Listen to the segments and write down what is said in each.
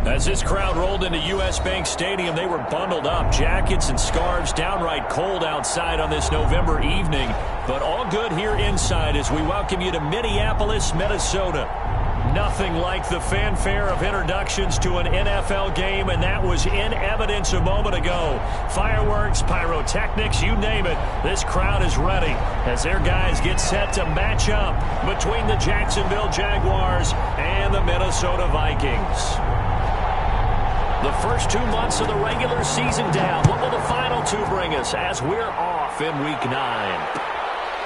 As this crowd rolled into U.S. Bank Stadium, they were bundled up, jackets and scarves, downright cold outside on this November evening. But all good here inside as we welcome you to Minneapolis, Minnesota. Nothing like the fanfare of introductions to an NFL game, and that was in evidence a moment ago. Fireworks, pyrotechnics, you name it. This crowd is ready as their guys get set to match up between the Jacksonville Jaguars and the Minnesota Vikings. The first 2 months of the regular season down. What will the final two bring us as we're off in Week 9?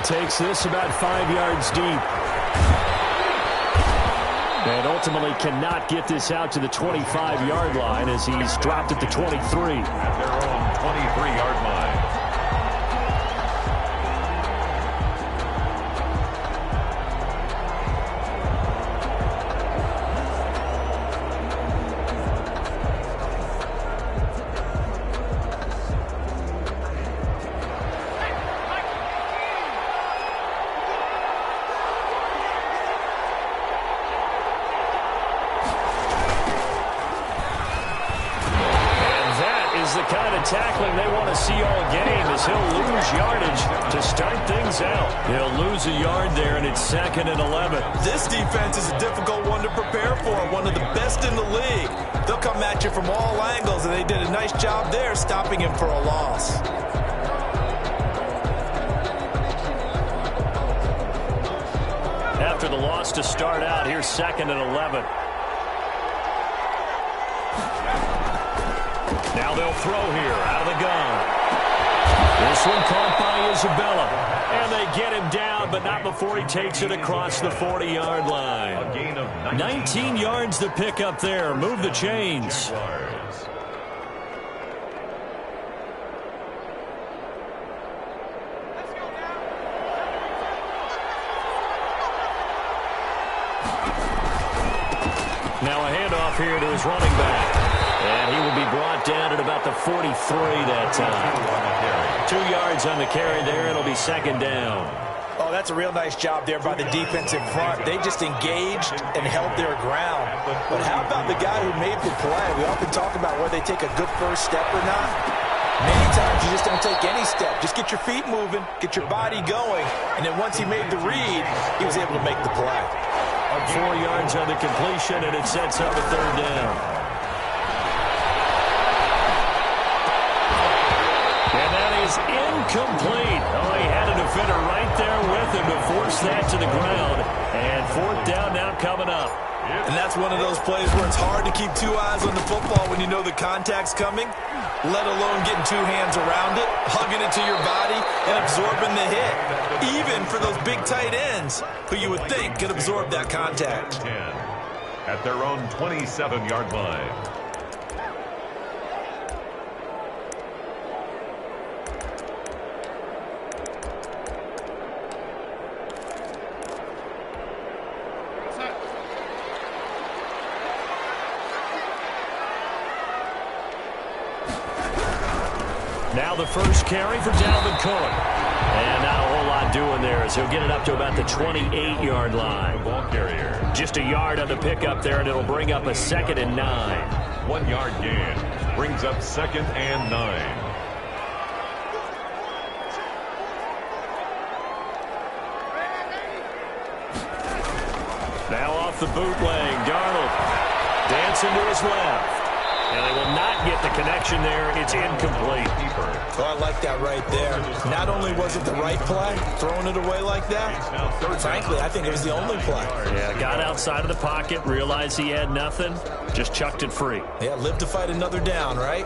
Takes this about 5 yards deep. And ultimately cannot get this out to the 25-yard line as he's dropped at the 23. At their own 23-yard line. The kind of tackling they want to see all game as he'll lose yardage to start things out. He'll lose a yard there, and it's 2nd and 11. This defense is a difficult one to prepare for, one of the best in the league. They'll come at you from all angles, and they did a nice job there stopping him for a loss. After the loss to start out, here's 2nd and 11. Now they'll throw here out of the gun. This one caught by Isabella. And they get him down, but not before he takes it across the 40-yard line. A gain of 19 yards to pick up there. Move the chains. Now a handoff here to his running back. And he will be brought down at about the 43 that time. 2 yards on the carry there. It'll be 2nd down. Oh, that's a real nice job there by the defense in front. They just engaged and held their ground. But how about the guy who made the play? We often talk about whether they take a good first step or not. Many times you just don't take any step. Just get your feet moving, get your body going. And then once he made the read, he was able to make the play. 4 yards on the completion, and it sets up a 3rd down. Incomplete. Oh, he had a defender right there with him to force that to the ground. And 4th down now coming up. And that's one of those plays where it's hard to keep 2 eyes on the football when you know the contact's coming, let alone getting 2 hands around it, hugging it to your body, and absorbing the hit. Even for those big tight ends who you would think could absorb that contact. 10 at their own 27-yard line. Now the first carry for Dalvin Cook. And not a whole lot doing there as he'll get it up to about the 28-yard line. Ball carrier. Just a yard on the pickup there, and it'll bring up a 2nd and 9. 1 yard gain. Brings up 2nd and 9. Now off the bootleg, Darnold dancing to his left. And they will not get the connection there. It's incomplete. Oh, I like that right there. Not only was it the right play, throwing it away like that, frankly, I think it was the only play. Yeah, got outside of the pocket, realized he had nothing, just chucked it free. Yeah, live to fight another down, right?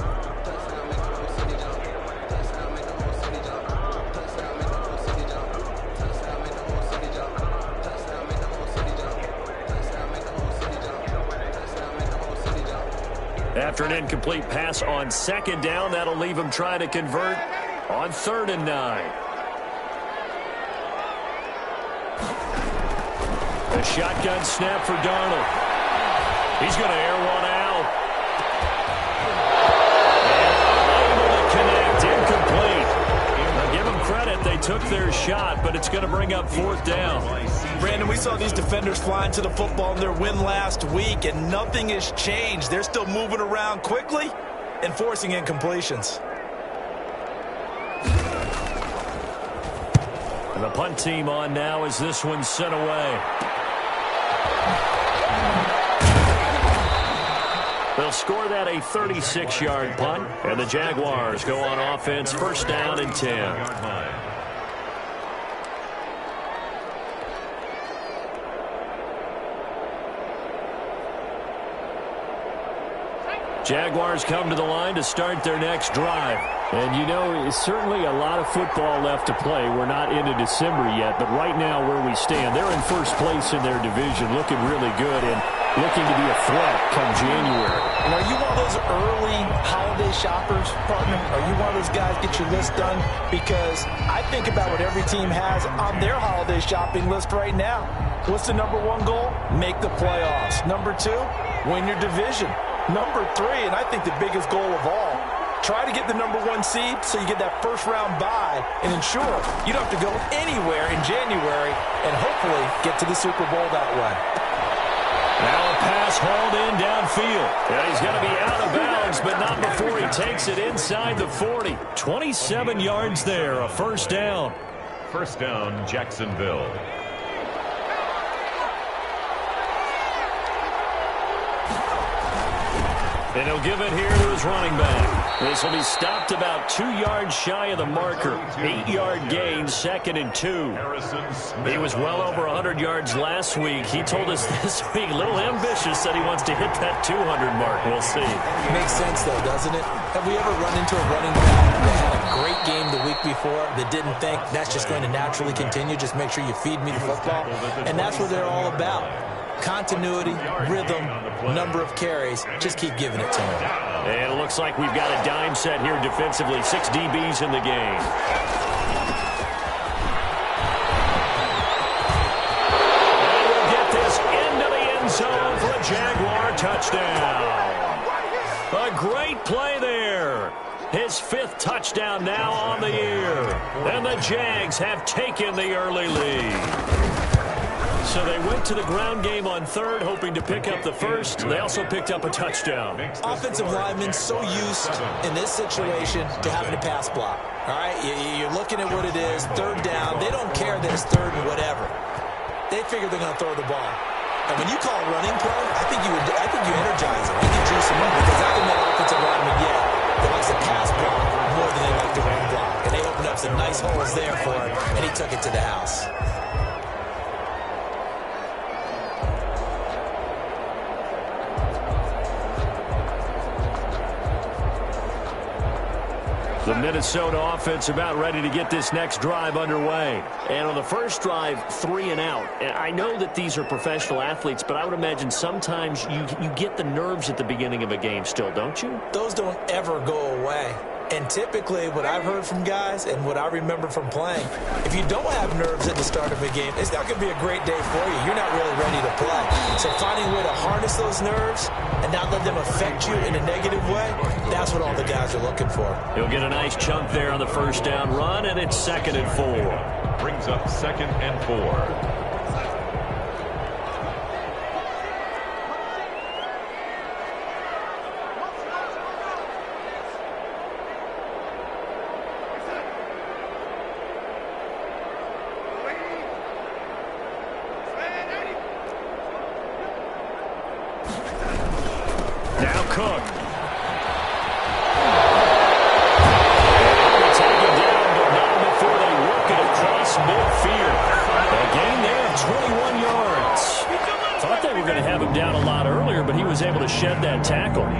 After an incomplete pass on 2nd down, that'll leave him trying to convert on 3rd and 9. A shotgun snap for Darnold. He's going to air one out. And able to connect, incomplete. Now give him credit. They took their shot, but it's going to bring up 4th down. Brandon, we saw these defenders flying to the football in their win last week, and nothing has changed. They're still moving around quickly and forcing incompletions. And the punt team on now as this one's sent away. They'll score that a 36-yard punt, and the Jaguars go on offense, 1st down and 10. Jaguars come to the line to start their next drive. And, you know, it's certainly a lot of football left to play. We're not into December yet, but right now where we stand, they're in first place in their division, looking really good and looking to be a threat come January. And are you one of those early holiday shoppers, partner? Are you one of those guys get your list done? Because I think about what every team has on their holiday shopping list right now. What's the number 1 goal? Make the playoffs. Number 2, win your division. Number 3, and I think the biggest goal of all, try to get the number 1 seed so you get that first-round bye and ensure you don't have to go anywhere in January and hopefully get to the Super Bowl that way. Now a pass hauled in downfield. Yeah, he's going to be out of bounds, but not before he takes it inside the 40. 27 yards there, a 1st down. 1st down, Jacksonville. And he'll give it here to his running back. This will be stopped about 2 yards shy of the marker. 8-yard gain, 2nd and 2. He was well over 100 yards last week. He told us this week, a little ambitious, said he wants to hit that 200 mark. We'll see. Makes sense, though, doesn't it? Have we ever run into a running back that had a great game the week before that didn't think that's just going to naturally continue? Just make sure you feed me the football. And that's what they're all about. Continuity, rhythm, number of carries. Just keep giving it to him. And it looks like we've got a dime set here defensively. 6 DBs in the game. And we'll get this into the end zone for a Jaguar touchdown. A great play there. His 5th touchdown now on the year. And the Jags have taken the early lead. So they went to the ground game on 3rd, hoping to pick up the 1st. They also picked up a touchdown. Offensive linemen so used in this situation to having a pass block. All right, you're looking at what it is, 3rd down. They don't care that it's 3rd and whatever. They figure they're going to throw the ball. And when you call a running play, I think you energize them. I think you juice them up because I think that offensive lineman that likes a pass block more than they like the run block. And they opened up some nice holes there for him, and he took it to the house. The Minnesota offense about ready to get this next drive underway. And on the first drive, 3 and out. And I know that these are professional athletes, but I would imagine sometimes you get the nerves at the beginning of a game still, don't you? Those don't ever go away. And typically, what I've heard from guys and what I remember from playing, if you don't have nerves at the start of a game, it's not going to be a great day for you. You're not really ready to play. So finding a way to harness those nerves and not let them affect you in a negative way, that's what all the guys are looking for. He'll get a nice chunk there on the 1st down run, and it's 2nd and 4. Brings up 2nd and 4.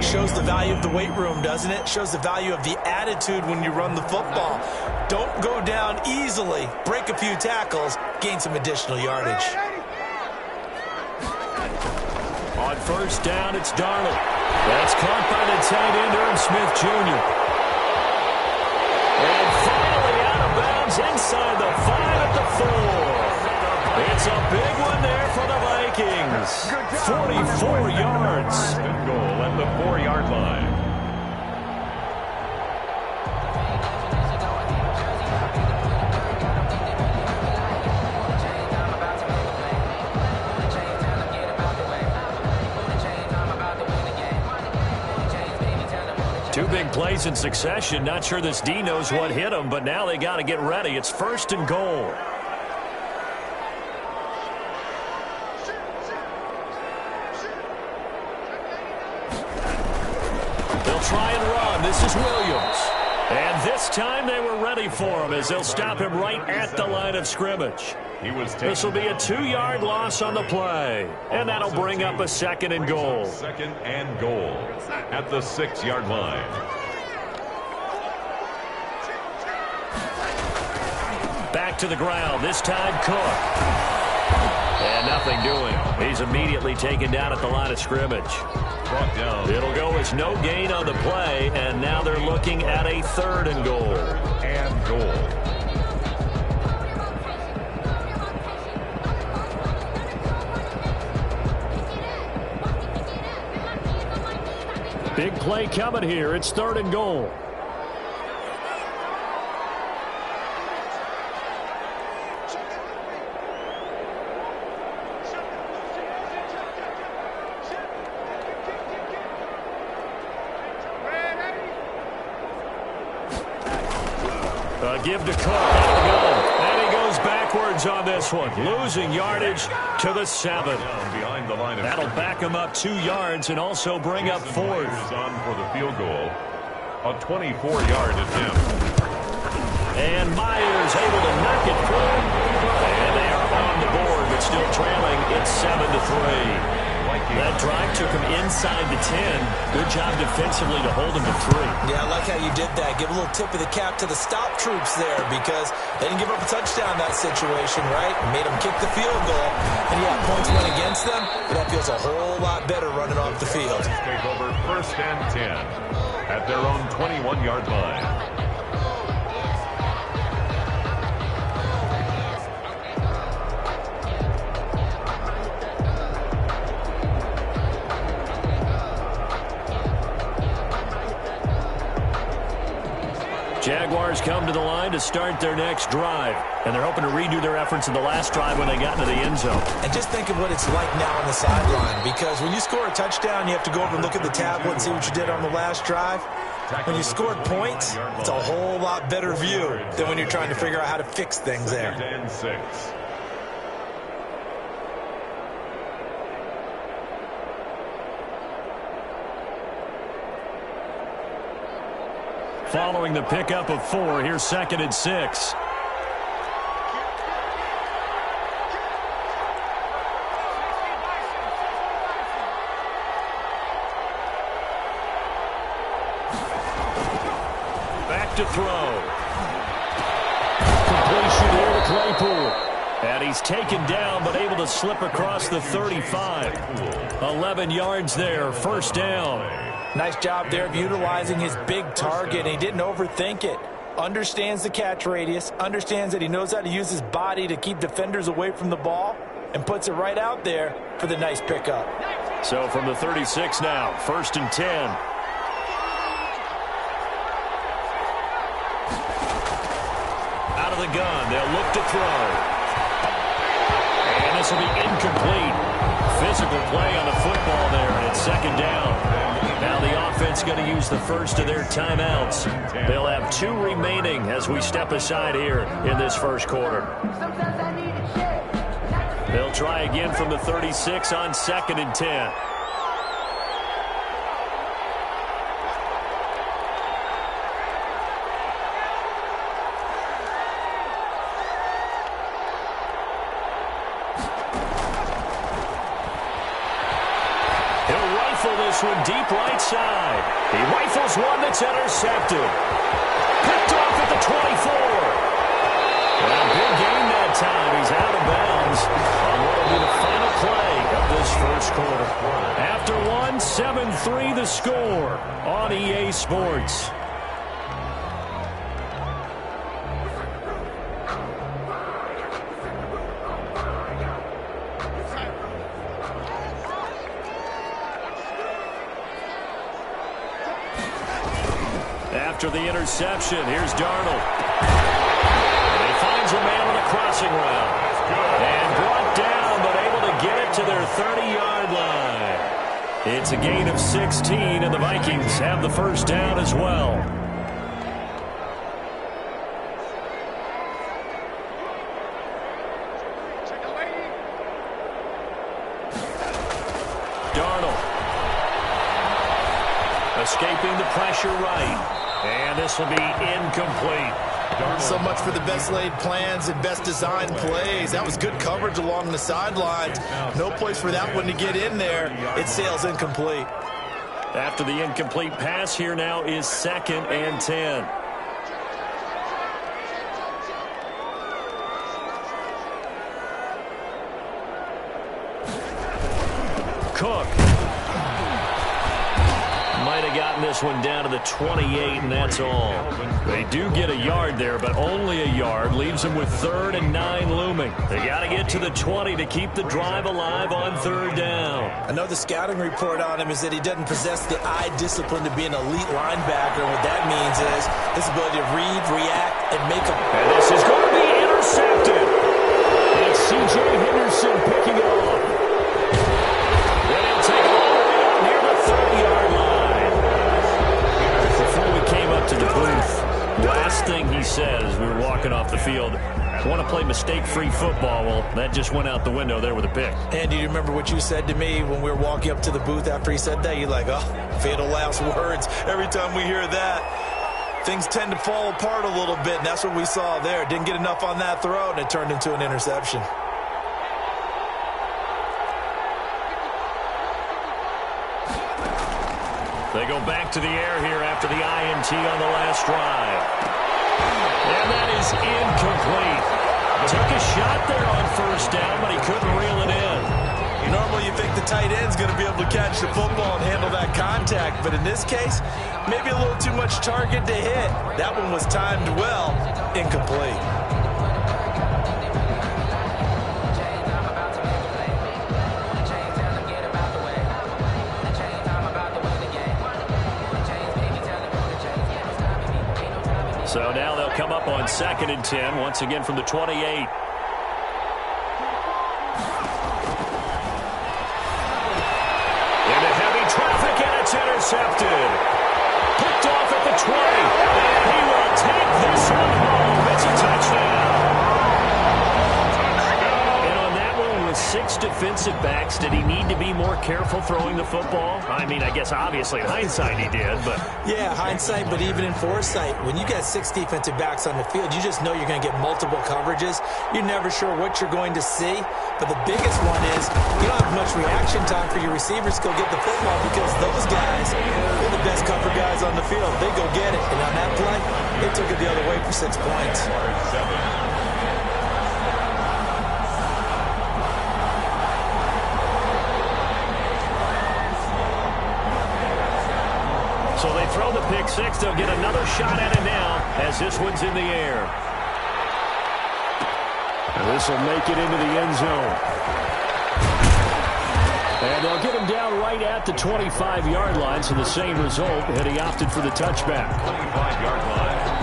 Shows the value of the weight room, doesn't it? Shows the value of the attitude when you run the football. Don't go down easily. Break a few tackles. Gain some additional yardage. On 1st down, it's Darnold. That's caught by the tight end, Irv Smith Jr. And finally out of bounds inside the 5 at the 4. It's a big one there for the Vikings. 44 yards. Good goal at the 4-yard line. plays in succession. Not sure this D knows what hit him, but now they got to get ready. It's 1st and goal. They'll try and run. This is Williams. And this time they were ready for him as they'll stop him right at the line of scrimmage. This will be a 2-yard loss on the play. And that'll bring up a 2nd and goal. 2nd and goal at the 6-yard line. Back to the ground. This time Cook. And nothing doing. He's immediately taken down at the line of scrimmage. Brought down. It'll go as no gain on the play, and now they're looking at a 3rd and goal. And goal. Big play coming here. It's 3rd and goal. Give to Cook. And he goes backwards on this one. Losing yardage to the 7. Behind the line of That'll back him up 2 yards and also bring up 4th. On for the field goal. A 24-yard attempt. And Myers able to knock it through. And they are on the board, but still trailing. It's 7-3. That drive took him inside the 10. Good job defensively to hold him to 3. Yeah, I like how you did that. Give a little tip of the cap to the stop troops there because they didn't give up a touchdown in that situation, right? Made them kick the field goal. And yeah, points went against them, but that feels a whole lot better running off the field. Take over 1st and 10 at their own 21-yard line. Jaguars come to the line to start their next drive. And they're hoping to redo their efforts in the last drive when they got into the end zone. And just think of what it's like now on the sideline. Because when you score a touchdown, you have to go over and look at the tablet and see what you did on the last drive. When you scored points, it's a whole lot better view than when you're trying to figure out how to fix things there. 2nd and 6. Following the pickup of 4, here's 2nd and 6. Back to throw. Completion here to Claypool. And he's taken down but able to slip across the 35. 11 yards there, 1st down. Nice job there of utilizing his big target, and he didn't overthink it. Understands the catch radius, understands that he knows how to use his body to keep defenders away from the ball, and puts it right out there for the nice pickup. So from the 36 now, 1st and 10. Out of the gun, they'll look to throw. And this will be incomplete. Physical play on the football there, and it's 2nd down. Now the offense going to use the first of their timeouts. They'll have 2 remaining as we step aside here in this 1st quarter. They'll try again from the 36 on 2nd and 10. This one deep right side. He rifles one that's intercepted. Picked off at the 24. Well, big game that time. He's out of bounds on what will be the final play of this 1st quarter. After 7-3 the score on EA Sports. After the interception, here's Darnold. And he finds a man on the crossing route. And brought down, but able to get it to their 30-yard line. It's a gain of 16, and the Vikings have the first down as well. Darnold. Escaping the pressure right. And this will be incomplete. So much for the best laid plans and best designed plays. That was good coverage along the sidelines. No place for that one to get in there. It sails incomplete. After the incomplete pass, here now is 2nd and 10. Cook. Might have gotten this one down to the 28, and that's all. They do get a yard there, but only a yard. Leaves them with 3rd and 9 looming. They got to get to the 20 to keep the drive alive on 3rd down. I know the scouting report on him is that he doesn't possess the eye discipline to be an elite linebacker. What that means is his ability to read, react, and make a... And this is going to be intercepted. It's C.J. Henderson picking it off. And he'll take it all the way up near the 30-yard line. Before we came up to the booth, last thing he said as we were walking off the field, I want to play mistake-free football. Well, that just went out the window there with a pick. Andy, do you remember what you said to me when we were walking up to the booth after he said that? You're like, oh, fatal last words. Every time we hear that, things tend to fall apart a little bit, and that's what we saw there. Didn't get enough on that throw, and it turned into an interception. They go back to the air here after the INT on the last drive. And that is incomplete. Took a shot there on 1st down, but he couldn't reel it in. Normally you think the tight end's going to be able to catch the football and handle that contact, but in this case, maybe a little too much target to hit. That one was timed well, incomplete. So now they'll come up on 2nd and 10, once again from the 28. Into heavy traffic, and it's intercepted. Picked off at the 20, and he will take this one home. It's a touchdown. And on that one with 6 defensive backs, did he need to be more careful throwing the football? I mean, I guess obviously in hindsight he did, but... Yeah, hindsight, but even in foresight, when you got 6 defensive backs on the field, you just know you're going to get multiple coverages. You're never sure what you're going to see, but the biggest one is you don't have much reaction time for your receivers to go get the football because those guys, they're the best cover guys on the field. They go get it, and on that play, they took it the other way for 6 points. So they throw the pick 6. They'll get another shot at it now as this one's in the air. And this will make it into the end zone. And they'll get him down right at the 25-yard line, so the same result, and he opted for the touchback. 25-yard line.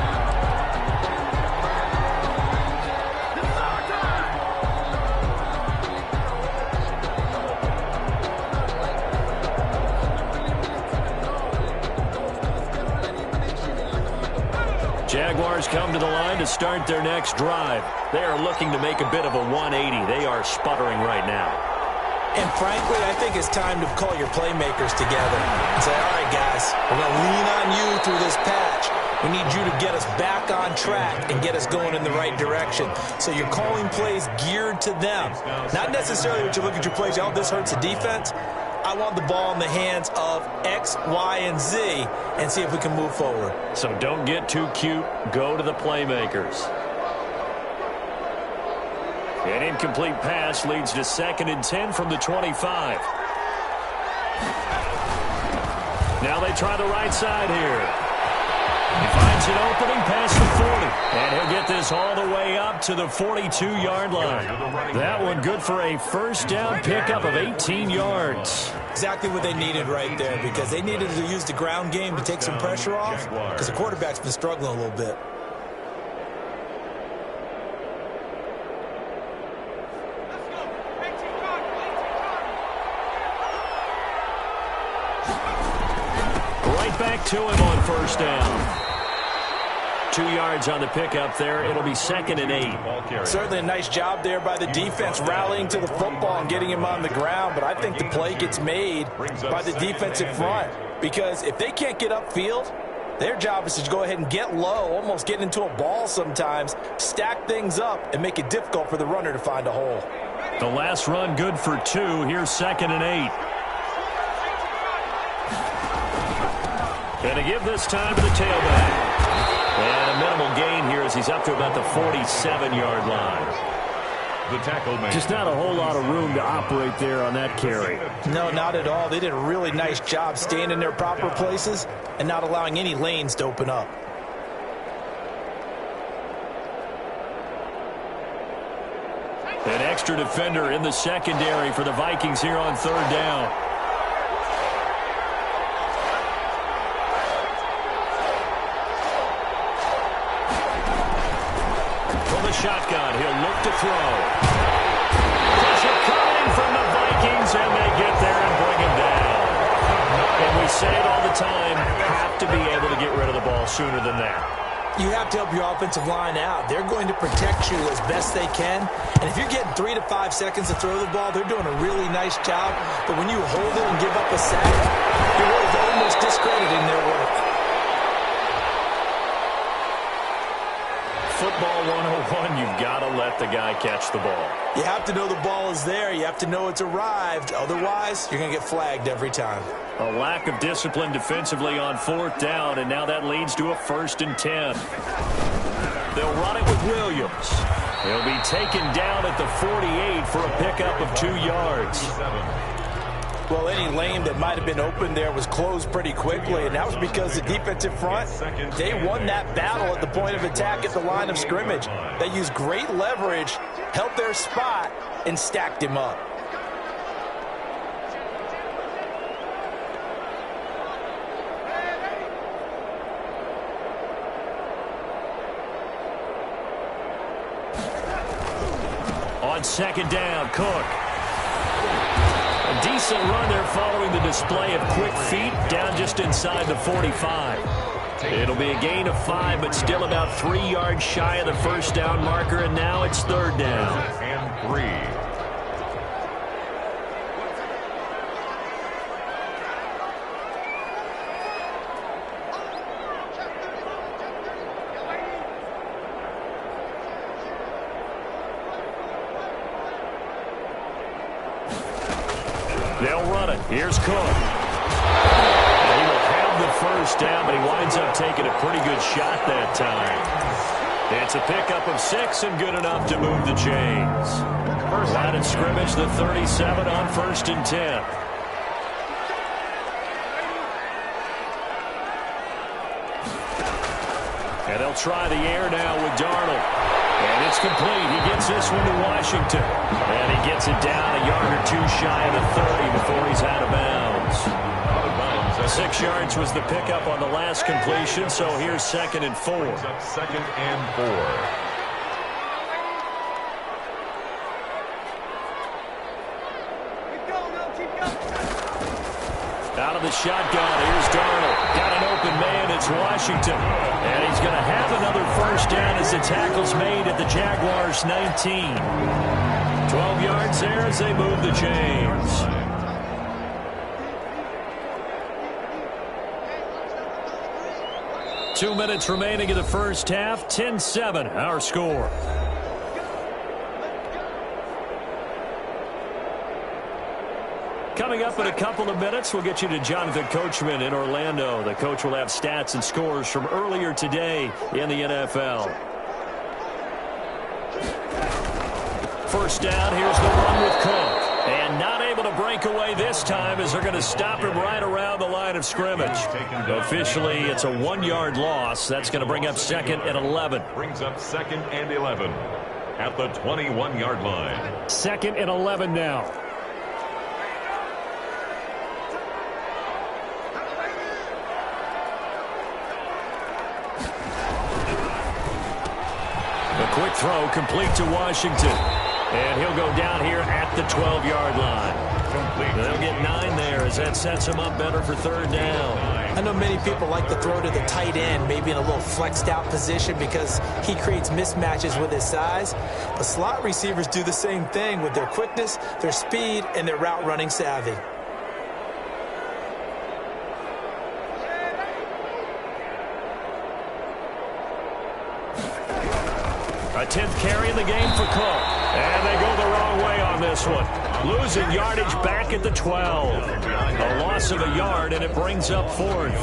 Jaguars come to the line to start their next drive. They are looking to make a bit of a 180. They are sputtering right now. And frankly, I think it's time to call your playmakers together and say, all right, guys, we're going to lean on you through this patch. We need you to get us back on track and get us going in the right direction. So you're calling plays geared to them. Not necessarily what you look at your plays, oh, this hurts the defense. I want the ball in the hands of X, Y, and Z and see if we can move forward. So don't get too cute. Go to the playmakers. An incomplete pass leads to 2nd and 10 from the 25. Now they try the right side here. He finds an opening past the 40. And he'll get this all the way up to the 42-yard line. That one good for a first down pickup of 18 yards. Exactly what they needed right there because they needed to use the ground game to take some pressure off because the quarterback's been struggling a little bit. back to him on first down. 2 yards on the pickup there. It'll be 2nd and 8. Certainly a nice job there by the defense rallying to the football and getting him on the ground, but I think the play gets made by the defensive front because if they can't get upfield, their job is to go ahead and get low, almost get into a ball sometimes, stack things up, and make it difficult for the runner to find a hole. The last run good for 2. Here's 2nd and 8. Going to give this time to the tailback. And a minimal gain here as he's up to about the 47-yard line. The tackle man. Just not a whole lot of room to operate there on that carry. No, not at all. They did a really nice job staying in their proper places and not allowing any lanes to open up. An extra defender in the secondary for the Vikings here on 3rd down. Shotgun. He'll look to throw. Pressure coming from the Vikings, and they get there and bring him down. And we say it all the time, have to be able to get rid of the ball sooner than that. You have to help your offensive line out. They're going to protect you as best they can. And if you're getting 3 to 5 seconds to throw the ball, they're doing a really nice job. But when you hold it and give up a sack, you're really almost discrediting their work. Football 101, you've got to let the guy catch the ball. You have to know the ball is there. You have to know it's arrived. Otherwise, you're going to get flagged every time. A lack of discipline defensively on 4th down, and now that leads to a 1st and 10. They'll run it with Williams. He'll be taken down at the 48 for a pickup of 2 yards. Well, any lane that might have been open there was closed pretty quickly, and that was because the defensive front, they won that battle at the point of attack at the line of scrimmage. They used great leverage, held their spot, and stacked him up. On 2nd down, Cook. A decent run there following the display of quick feet down just inside the 45. It'll be a gain of 5, but still about 3 yards shy of the 1st down marker, and now it's 3rd down. And 3. They'll run it. Here's Cook. And he will have the 1st down, but he winds up taking a pretty good shot that time. It's a pickup of 6 and good enough to move the chains. Line of scrimmage, the 37 on 1st and 10. And they'll try the air now with Darnold. And it's complete. He gets this one to Washington. And he gets it down a yard or 2 shy of the 30 before he's out of bounds. 6 yards was the pickup on the last completion, so here's 2nd and 4. 2nd and 4. Out of the shotgun, here's Darnold. Got an open man, it's Washington. And he's going to have another 1st down as the tackle's made at the Jaguars' 19. 12 yards there as they move the chains. Two minutes remaining in the 1st half, 10-7, our score. Coming up in a couple of minutes, we'll get you to Jonathan Coachman in Orlando. The coach will have stats and scores from earlier today in the NFL. 1st down, here's the run with Cook. And not able to break away this time as they're going to stop him right around the line of scrimmage. Officially, it's a 1-yard loss. That's going to bring up 2nd and 11. Brings up 2nd and 11 at the 21-yard line. 2nd and 11 now. A quick throw complete to Washington. And he'll go down here at the 12-yard line. They'll get 9 there as that sets him up better for third down. I know many people like to throw to the tight end, maybe in a little flexed out position because he creates mismatches with his size. But slot receivers do the same thing with their quickness, their speed, and their route running savvy. A 10th carry in the game for Cook. And they go the wrong way on this one. Losing yardage back at the 12. A loss of a yard, and it brings up 4th.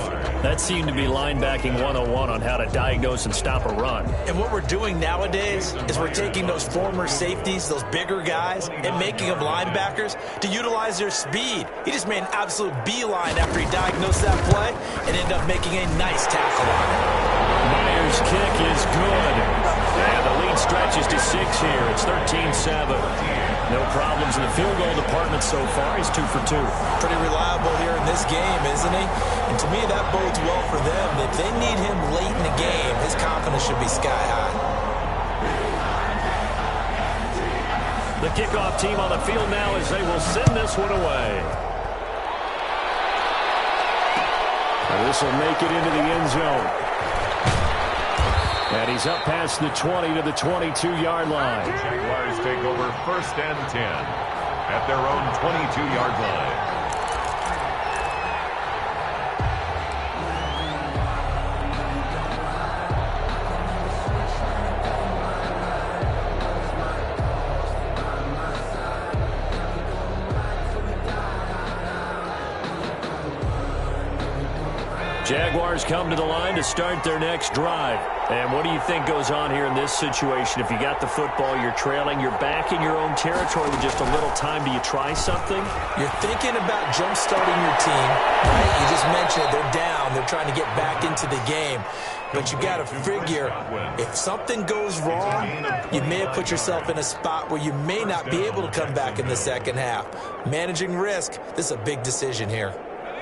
That seemed to be linebacking 101 on how to diagnose and stop a run. And what we're doing nowadays is we're taking those former safeties, those bigger guys, and making them linebackers to utilize their speed. He just made an absolute beeline after he diagnosed that play and ended up making a nice tackle on it. Myers' kick is good. And the lead stretches to 6 here. It's 13-7. No problems in the field goal department so far. He's 2 for 2. Pretty reliable here in this game, isn't he? And to me, that bodes well for them. If they need him late in the game, his confidence should be sky high. The kickoff team on the field now as they will send this one away. And this will make it into the end zone. And he's up past the 20 to the 22-yard line. Jaguars take over 1st and 10 at their own 22-yard line. Jaguars come to the line to start their next drive. And what do you think goes on here in this situation? If you got the football, you're trailing, you're back in your own territory with just a little time. Do you try something? You're thinking about jump-starting your team, right? You just mentioned it. They're down. They're trying to get back into the game. But you got to figure, if something goes wrong, you may have put yourself in a spot where you may not be able to come back in the second half. Managing risk, this is a big decision here.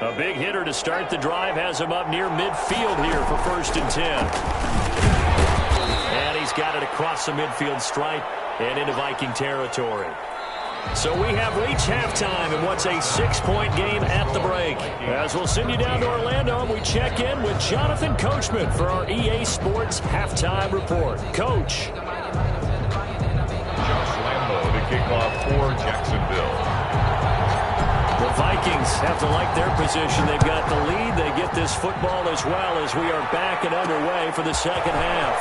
A big hitter to start the drive has him up near midfield here for 1st and 10. And he's got it across the midfield stripe and into Viking territory. So we have reached halftime in what's a 6-point game at the break. As we'll send you down to Orlando, we check in with Jonathan Coachman for our EA Sports Halftime Report. Coach. Josh Lambo to kick off for Jacksonville. The Vikings have to like their position. They've got the lead. They get this football as well as we are back and underway for the second half.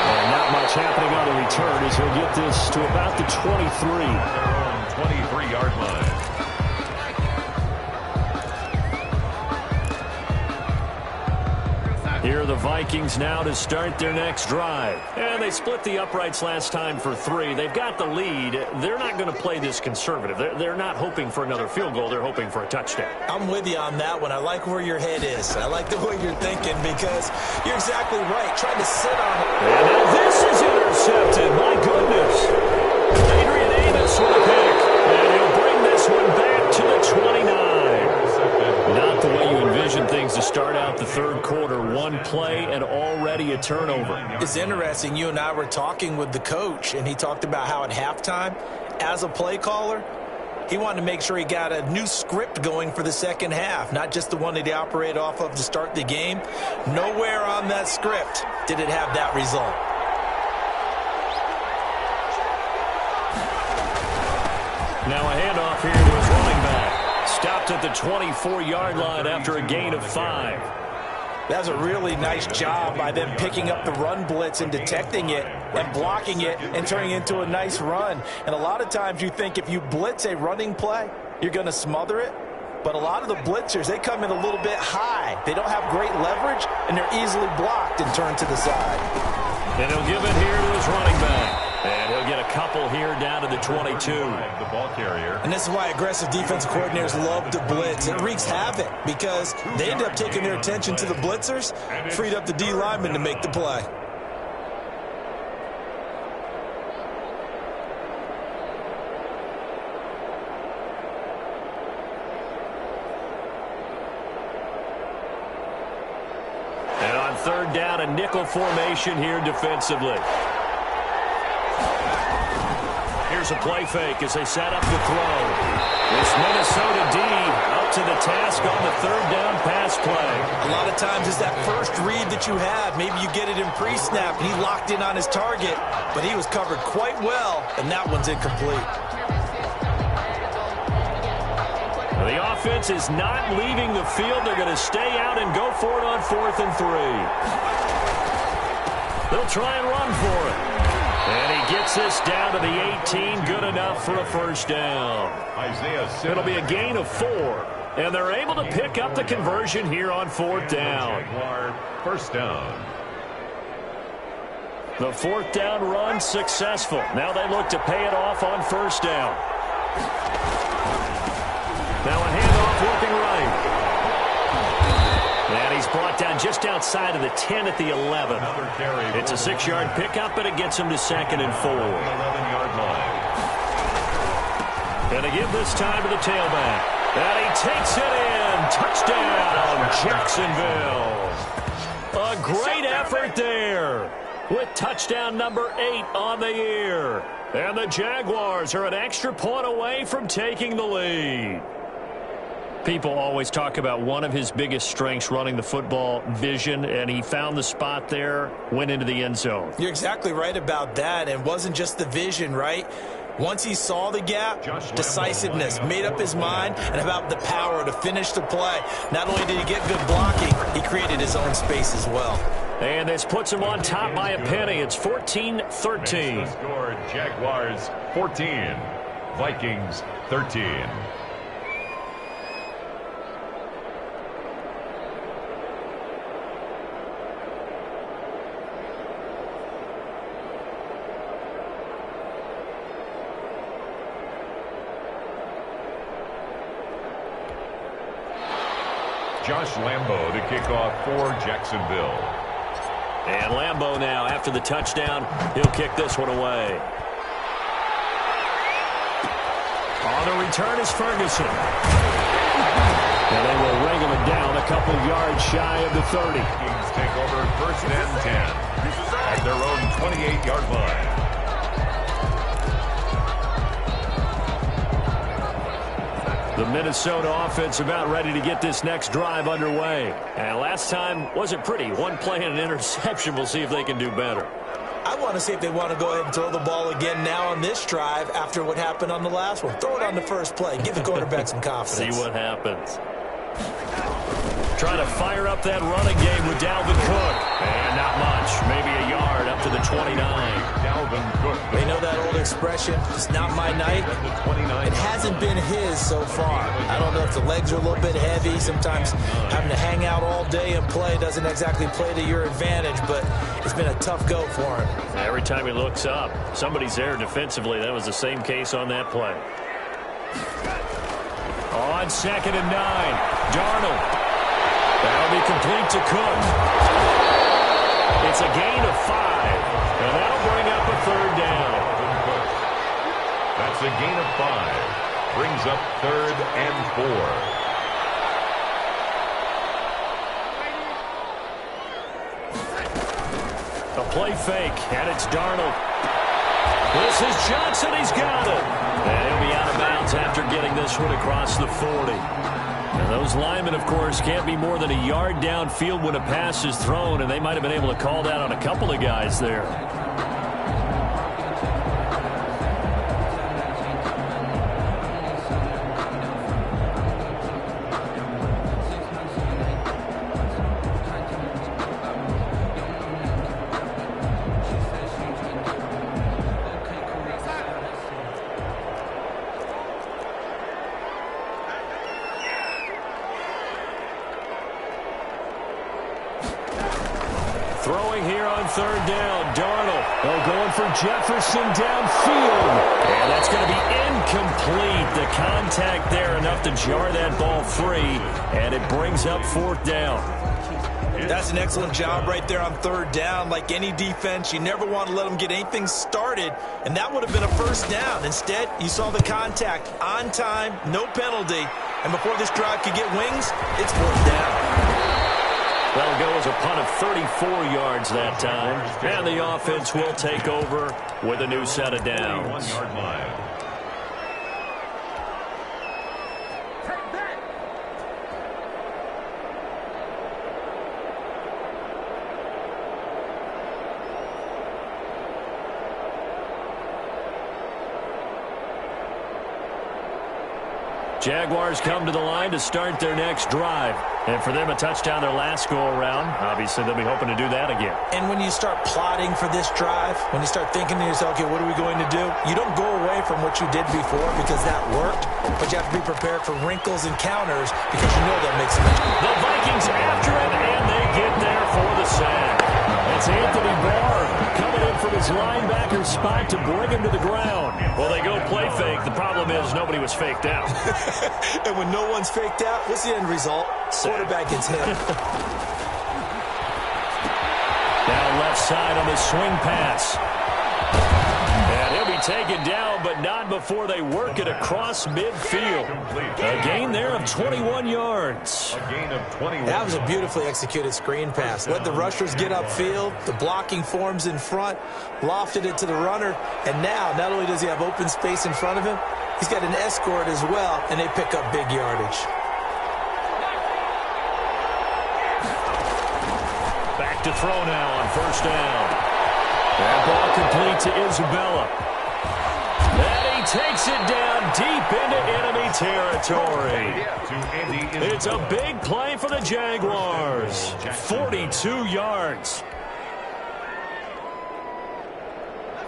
And not much happening on the return as he'll get this to about the 23. Their own 23-yard line. Here are the Vikings now to start their next drive. And they split the uprights last time for 3. They've got the lead. They're not going to play this conservative. They're not hoping for another field goal. They're hoping for a touchdown. I'm with you on that one. I like where your head is. I like the way you're thinking because you're exactly right. Trying to sit on it. And now this is intercepted. My goodness. Adrian Amos with a pick. And he'll bring this one back to the 29. Not the way you envision things to start out the third quarter. One play and already a turnover. It's interesting. You and I were talking with the coach, and he talked about how at halftime, as a play caller, he wanted to make sure he got a new script going for the second half, not just the one that he operated off of to start the game. Nowhere on that script did it have that result. Now a handoff here to his running back. Stopped at the 24-yard line after a gain of 5. That was a really nice job by them picking up the run blitz and detecting it and blocking it and turning it into a nice run. And a lot of times you think if you blitz a running play, you're going to smother it. But a lot of the blitzers, they come in a little bit high. They don't have great leverage, and they're easily blocked and turned to the side. And he'll give it here to his running back. And he'll get a couple here down to the 22. The ball carrier. And this is why aggressive defensive coordinators love to blitz. It wreaks havoc because they end up taking their attention to the blitzers, freed up the D lineman to make the play. And on third down, a nickel formation here defensively. Here's a play fake as they set up the throw. This Minnesota D up to the task on the third down pass play. A lot of times it's that first read that you have. Maybe you get it in pre-snap, and he locked in on his target, but he was covered quite well, and that one's incomplete. The offense is not leaving the field. They're going to stay out and go for it on 4th and 3. They'll try and run for it. And he gets this down to the 18. Good enough for a first down. It'll be a gain of 4. And they're able to pick up the conversion here on 4th down. First down. The 4th down run successful. Now they look to pay it off on 1st down. Now a handoff looking right. And he's brought down just outside of the 10 at the 11. It's a 6-yard pickup, but it gets him to 2nd and 4. 11-yard line. Going to give this time to the tailback. And he takes it in. Touchdown, Jacksonville. A great effort there with touchdown number 8 on the year. And the Jaguars are an extra point away from taking the lead. People always talk about one of his biggest strengths running the football, vision, and he found the spot there, went into the end zone. You're exactly right about that, and it wasn't just the vision, right? Once he saw the gap, decisiveness, made up his mind, and about the power to finish the play. Not only did he get good blocking, he created his own space as well. And this puts him on top by a penny. It's 14-13. Score, Jaguars 14, Vikings 13. Josh Lambo to kick off for Jacksonville. And Lambo now, after the touchdown, he'll kick this one away. On the return is Ferguson. And they will wrangle it down a couple yards shy of the 30. Vikings take over 1st and 10 at their own 28-yard line. The Minnesota offense about ready to get this next drive underway. And last time wasn't pretty. One play and an interception. We'll see if they can do better. I want to see if they want to go ahead and throw the ball again now on this drive after what happened on the last one. Throw it on the first play. Give the quarterback some confidence. See what happens. Trying to fire up that running game with Dalvin Cook. And not much. Maybe a yard up to the 29. Dalvin Cook. They know that old expression, it's not my night. It hasn't been his so far. I don't know if the legs are a little bit heavy. Sometimes having to hang out all day and play doesn't exactly play to your advantage, but it's been a tough go for him. Every time he looks up, somebody's there defensively. That was the same case on that play. On 2nd and 9, Darnold. That'll be complete to Cook. It's a gain of 5, and that'll bring up a 3rd down. That's a gain of 5. Brings up 3rd and 4. A play fake, and it's Darnold. This is Johnson. He's got it. And he'll be out of bounds after getting this one across the 40. And those linemen, of course, can't be more than a yard downfield when a pass is thrown, and they might have been able to call that on a couple of guys there. Throwing here on 3rd down, Darnold. Oh, going for Jefferson downfield. And that's going to be incomplete. The contact there enough to jar that ball free, and it brings up 4th down. That's an excellent job right there on 3rd down. Like any defense, you never want to let them get anything started, and that would have been a 1st down. Instead, you saw the contact on time, no penalty, and before this drive could get wings, it's 4th down. That'll go as a punt of 34 yards that time. And the offense will take over with a new set of downs. 1-yard line. Jaguars come to the line to start their next drive. And for them, a touchdown their last go-around. Obviously, they'll be hoping to do that again. And when you start plotting for this drive, when you start thinking to yourself, okay, what are we going to do? You don't go away from what you did before because that worked, but you have to be prepared for wrinkles and counters because you know they'll make some. The Vikings after it, and they get there for the sack. It's Anthony Barr coming in from his linebacker spot to bring him to the ground. Well, they go play fake. The problem is nobody was faked out. And when no one's faked out, what's the end result? Quarterback gets hit. Down left side on the swing pass. And he'll be taken down, but not before they work it across midfield. A gain there of 21 yards. A gain of 21. That was a beautifully executed screen pass. Let the rushers get upfield. The blocking forms in front. Lofted it to the runner. And now, not only does he have open space in front of him, he's got an escort as well, and they pick up big yardage. Back to throw now on first down. That ball complete to Isabella. And he takes it down deep into enemy territory. It's a big play for the Jaguars. 42 yards.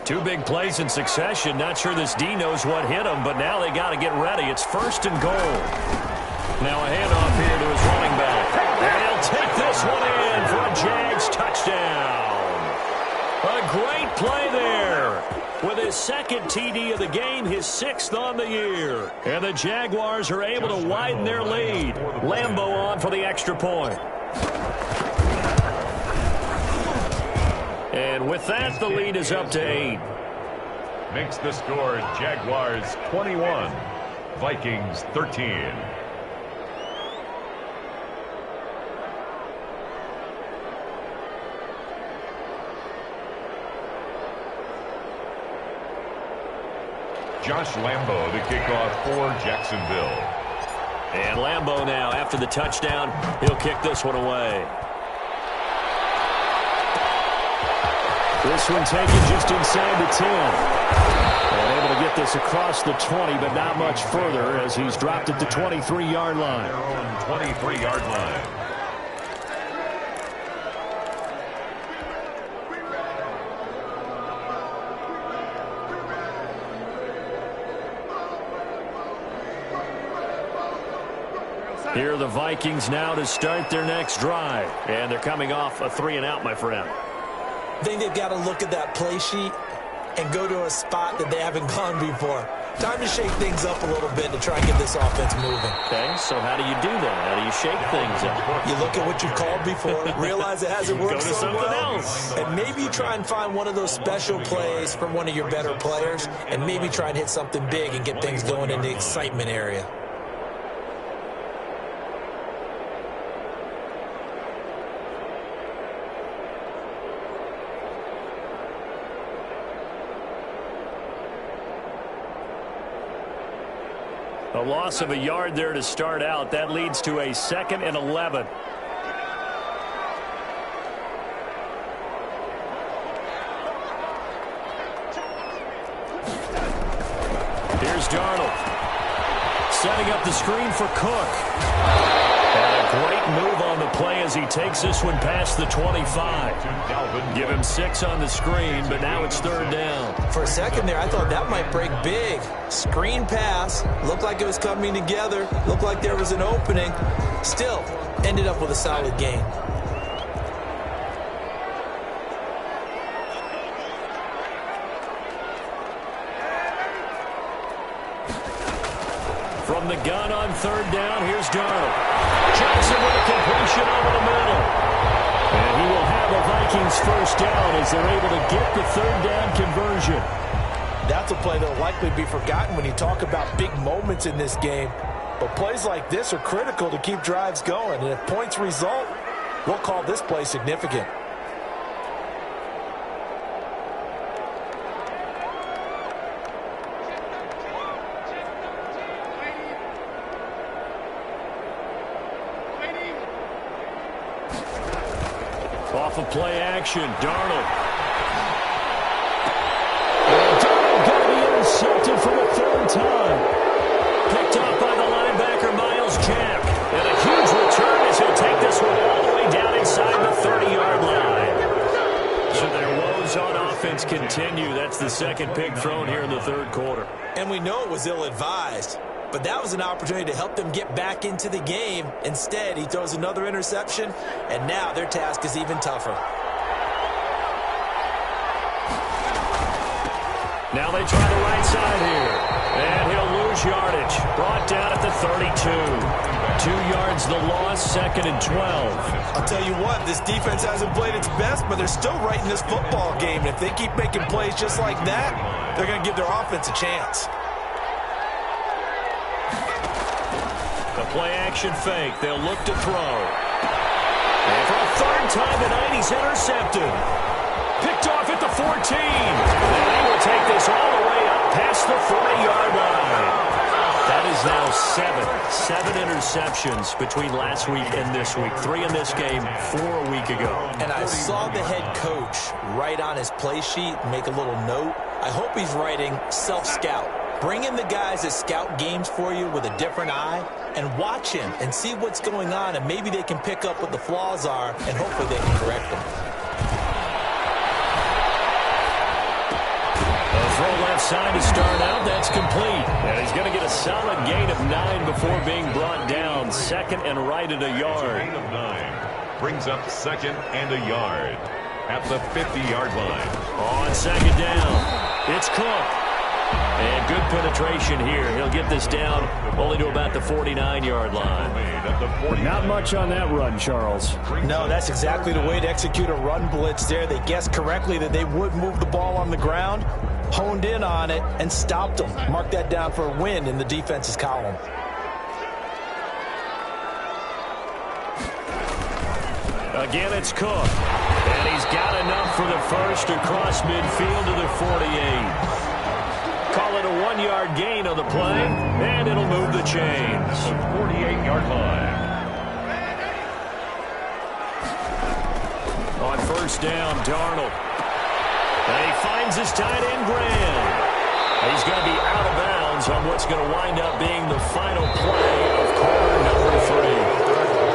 Two big plays in succession. Not sure this D knows what hit him, but now they got to get ready. It's first and goal. Now a handoff here to his running back. And he'll take this one in for a Jags touchdown. A great play there. With his second TD of the game, his sixth on the year. And the Jaguars are able to widen their lead. Lambo on for the extra point. And with that, the lead is up to 8. Makes the score Jaguars 21, Vikings 13. Josh Lambo to kick off for Jacksonville. And Lambo now, after the touchdown, he'll kick this one away. This one taken just inside the 10. And able to get this across the 20, but not much further as he's dropped at the 23-yard line. Their own 23-yard line. Here are the Vikings now to start their next drive. And they're coming off a 3-and-out, my friend. I think they've got to look at that play sheet and go to a spot that they haven't gone before. Time to shake things up a little bit to try and get this offense moving. Okay, so how do you do that? How do you shake things up? You look at what you called before, realize it hasn't worked Go to so something well, else. and maybe you try and find one of those special plays from one of your better players, and maybe try and hit something big and get things going in the excitement area. A loss of a yard there to start out. That leads to a 2nd and 11. Here's Darnold. Setting up the screen for Cook. And a great move on the play as he takes this one past the 25. Give him 6 on the screen, but now it's 3rd down. For a second there, I thought that might break big. Screen pass. Looked like it was coming together. Looked like there was an opening. Still, ended up with a solid gain. From the gun on 3rd down, here's Darnold. Jackson with a completion over the middle. And he will have a Vikings first down as they're able to get the 3rd down conversion. That's a play that will likely be forgotten when you talk about big moments in this game. But plays like this are critical to keep drives going. And if points result, We'll call this play significant. Off of play action, Darnold. And Darnold going to be intercepted for the third time. Picked off by the linebacker, Miles Jack. And a huge return as he'll take this one all the way down inside the 30-yard line. So their woes on offense continue. That's the second pick thrown here in the third quarter. And we know it was ill-advised, but that was an opportunity to help them get back into the game. Instead, he throws another interception, and now their task is even tougher. Now they try the right side here. And he'll lose yardage. Brought down at the 32. 2 yards the loss, second and 12. I'll tell you what, this defense hasn't played its best, but they're still right in this football game. And if they keep making plays just like that, they're going to give their offense a chance. The play-action fake. They'll look to throw. And for a third time tonight, he's intercepted. Picked off at the 14. And they will take this all the way up past the 40-yard line. That is now seven interceptions between last week and this week. 3 in this game, 4 a week ago. And I saw the head coach write on his play sheet, make a little note. I hope he's writing self-scout. Bring in the guys that scout games for you with a different eye and watch him and see what's going on, and maybe they can pick up what the flaws are, and hopefully they can correct them. Throw left side to start out. That's complete. And he's going to get a solid gain of 9 before being brought down. Second and right at a yard. Gain of 9 brings up second and a yard at the 50-yard line. On second down, it's Cook. And good penetration here. He'll get this down only to about the 49-yard line. Not much on that run, Charles. No, that's exactly the way to execute a run blitz there. They guessed correctly that they would move the ball on the ground, honed in on it, and stopped them. Mark that down for a win in the defense's column. Again, it's Cook. And he's got enough for the first across midfield to the 48. Call it a 1-yard gain on the play, and it'll move the chains. 48-yard line. On first down, Darnold. And he finds his tight end, Graham. He's going to be out of bounds on what's going to wind up being the final play of quarter number 3.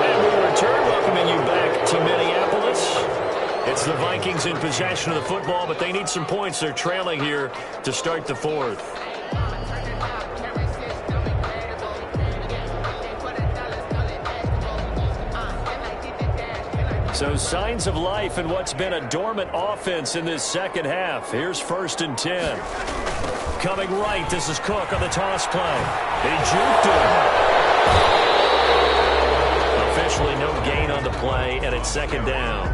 And we return, welcoming you back to Minneapolis. It's the Vikings in possession of the football, but they need some points. They're trailing here to start the fourth. So signs of life in what's been a dormant offense in this second half. Here's first and 10. Coming right, this is Cook on the toss play. He juked him. Officially no gain on the play, and it's second down.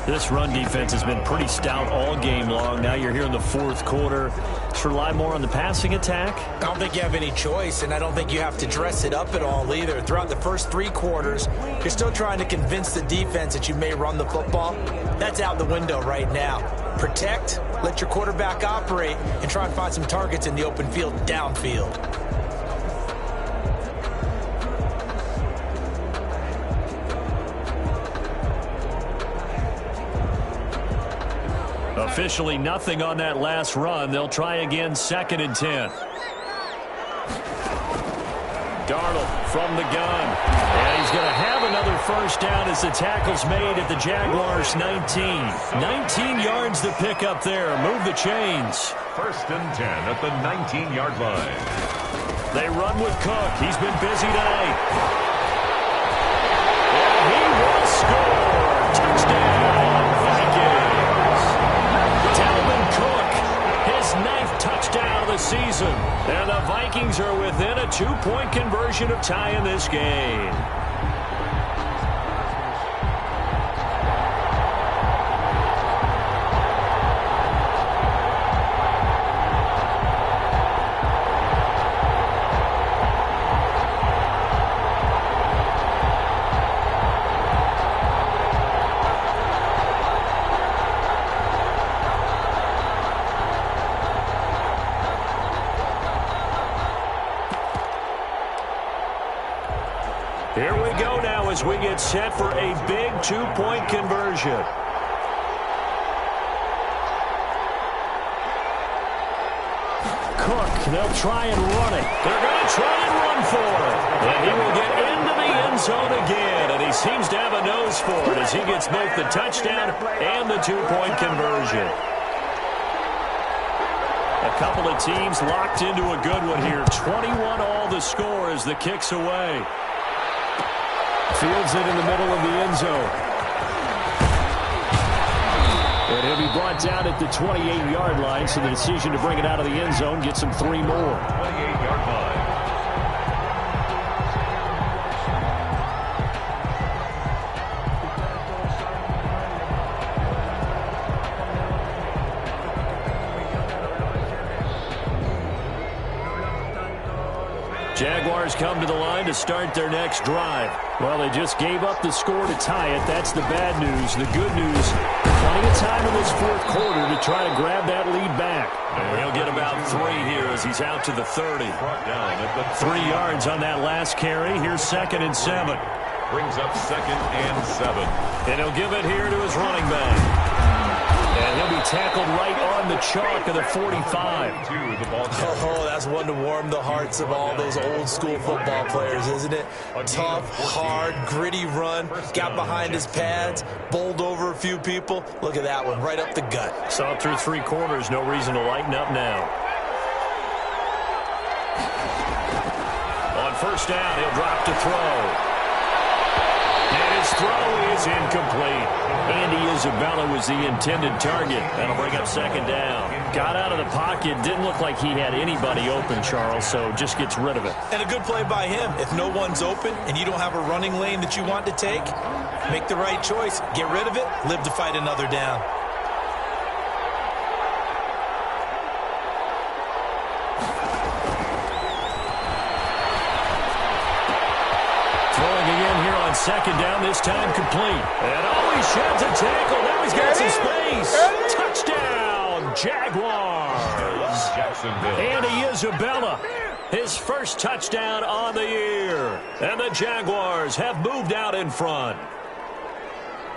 This run defense has been pretty stout all game long. Now you're here in the fourth quarter. Just rely more on the passing attack? I don't think you have any choice, and I don't think you have to dress it up at all either. Throughout the first 3 quarters, you're still trying to convince the defense that you may run the football. That's out the window right now. Protect, let your quarterback operate, and try and find some targets in the open field downfield. Officially nothing on that last run. They'll try again, second and 10. Darnold from the gun. And he's going to have another first down as the tackle's made at the Jaguars' 19. 19 yards to pick up there. Move the chains. First and 10 at the 19-yard line. They run with Cook. He's been busy tonight. And he will score. Touchdown, Vikings. Dalvin Cook, his 9th touchdown of the season. And the Vikings are within a 2-point conversion of tying this game. Here we go now as we get set for a big two-point conversion. Cook, they'll try and run it. They're going to try and run for it. And he will get into the end zone again. And he seems to have a nose for it as he gets both the touchdown and the two-point conversion. A couple of teams locked into a good one here. 21 all the score as the kick's away. Fields it in the middle of the end zone. And he'll be brought down at the 28-yard line, so the decision to bring it out of the end zone gets him 3 more. 28-yard line. Jaguars come to the line to start their next drive. Well, they just gave up the score to tie it. That's the bad news. The good news, plenty of time in this fourth quarter to try to grab that lead back. And he'll get about 3 here as he's out to the 30. 3 yards on that last carry. Here's 2nd and 7. Brings up 2nd and 7. And he'll give it here to his running back. And he'll be tackled right on the chalk of the 45. Oh, that's one to warm the hearts of all those old-school football players, isn't it? Tough, hard, gritty run. Got behind his pads, bowled over a few people. Look at that one, right up the gut. Saw through 3 quarters, no reason to lighten up now. On first down, he'll drop to throw. And his throw is incomplete. Andy Isabella was the intended target. That'll bring up 2nd down. Got out of the pocket. Didn't look like he had anybody open, Charles, so just gets rid of it. And a good play by him. If no one's open and you don't have a running lane that you want to take, make the right choice. Get rid of it. Live to fight another down. Throwing again here on 2nd down, this time complete. And he sheds a tackle. Now he's got some space. Touchdown, Jaguars. Andy Isabella, his first touchdown on the year. And the Jaguars have moved out in front.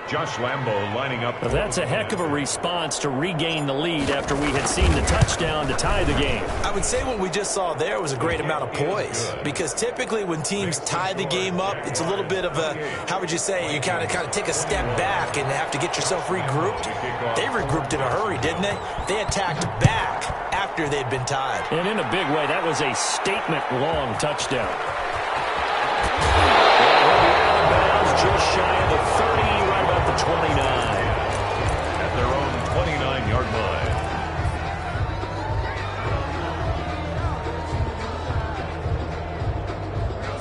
Josh Lambo lining up. That's a heck of a response to regain the lead after we had seen the touchdown to tie the game. I would say what we just saw there was a great amount of poise, because typically when teams tie the game up, it's a little bit of a, how would you say, you kind of take a step back and have to get yourself regrouped. They regrouped in a hurry, didn't they? They attacked back after they'd been tied. And in a big way, that was a statement-long touchdown. Just shy of the 30, right about the 29. At their own 29-yard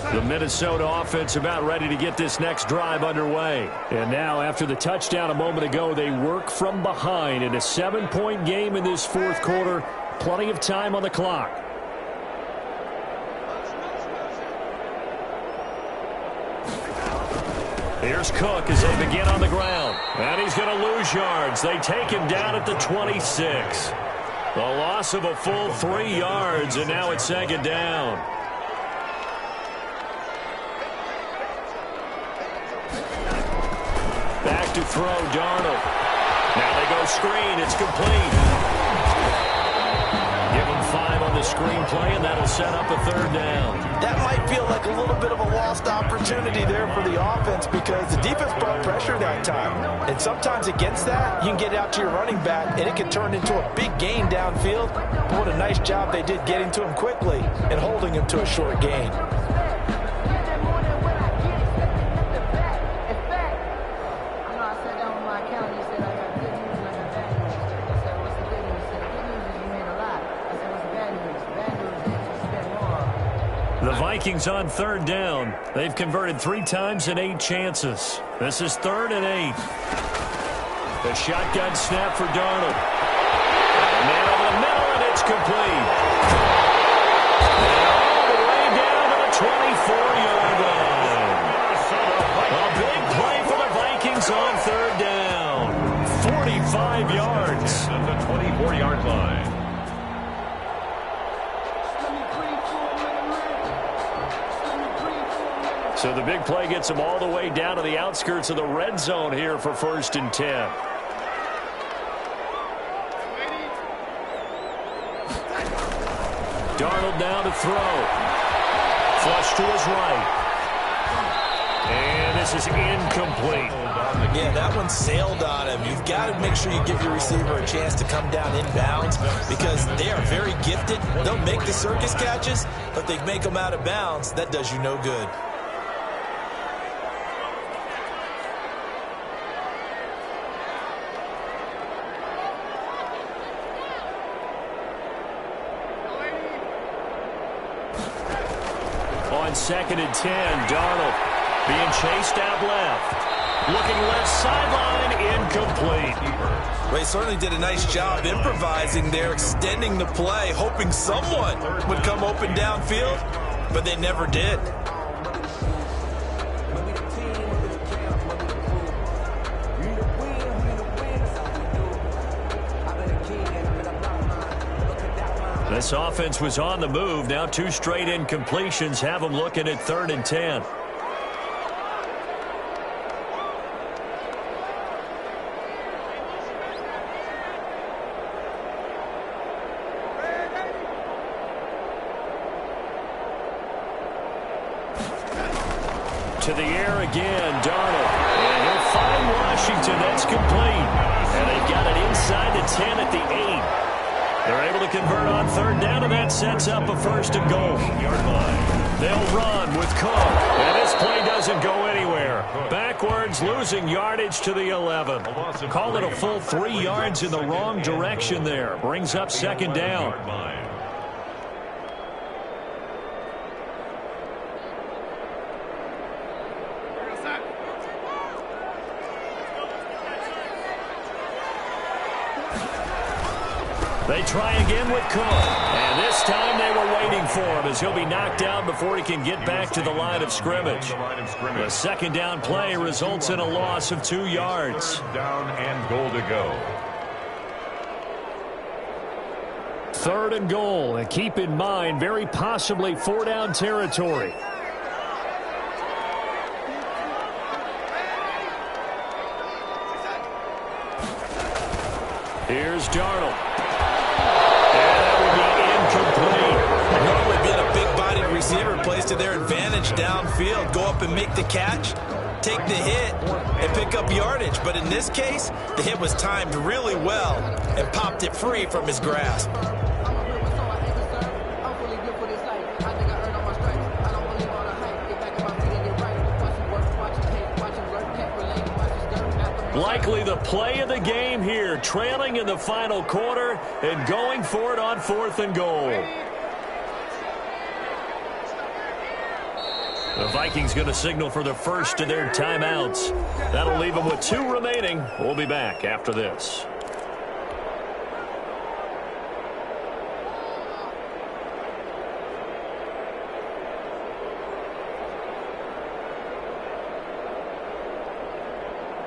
line. The Minnesota offense about ready to get this next drive underway. And now, after the touchdown a moment ago, they work from behind in a 7-point game in this fourth quarter. Plenty of time on the clock. Here's Cook as they begin on the ground. And he's going to lose yards. They take him down at the 26. The loss of a full 3 yards, and now it's 2nd down. Back to throw, Darnold. Now they go screen. It's complete. Give him 5 on the screen play, and that'll set up a 3rd down. That might feel like a little bit of a lost opportunity there for the offense, because the defense brought pressure that time. And sometimes against that, you can get out to your running back, and it can turn into a big gain downfield. But what a nice job they did getting to him quickly and holding him to a short gain. The Vikings on 3rd down. They've converted 3 times in 8 chances. This is 3rd and 8. The shotgun snap for Darnold. And man over the middle, and it's complete. And all the way down to the 24-yard line. A big play for the Vikings on 3rd down. 45 yards. At the 24-yard line. So the big play gets them all the way down to the outskirts of the red zone here for 1st and 10. Darnold now to throw. Flush to his right. And this is incomplete. Yeah, that one sailed on him. You've got to make sure you give your receiver a chance to come down inbounds because they are very gifted. They'll make the circus catches, but if they make them out of bounds, that does you no good. On 2nd and 10, Darnold being chased out left. Looking left sideline, incomplete. Well, he certainly did a nice job improvising there, extending the play, hoping someone would come open downfield, but they never did. This offense was on the move. Now 2 straight incompletions have them looking at 3rd and 10. To the air again, Darnold. And he'll find Washington. That's complete. And they've got it inside the 10 at the 8. They're able to convert on 3rd down, and that sets up a 1st and goal. They'll run with Cook. And this play doesn't go anywhere. Backwards, losing yardage to the 11. Call it a full 3 yards in the wrong direction there. Brings up 2nd down. They try again with Cook. And this time they were waiting for him as he'll be knocked down before he can get back to the line of scrimmage. The 2nd down play results in a loss of 2 yards. 3rd down and goal to go. 3rd and goal. And keep in mind, very possibly 4-down territory. Here's Darnold. Normally being a big-bodied receiver plays to their advantage downfield. Go up and make the catch, take the hit, and pick up yardage. But in this case, the hit was timed really well and popped it free from his grasp. Likely the play of the game here, trailing in the final quarter and going for it on 4th and goal. The Vikings going to signal for the first of their timeouts. That'll leave them with 2 remaining. We'll be back after this.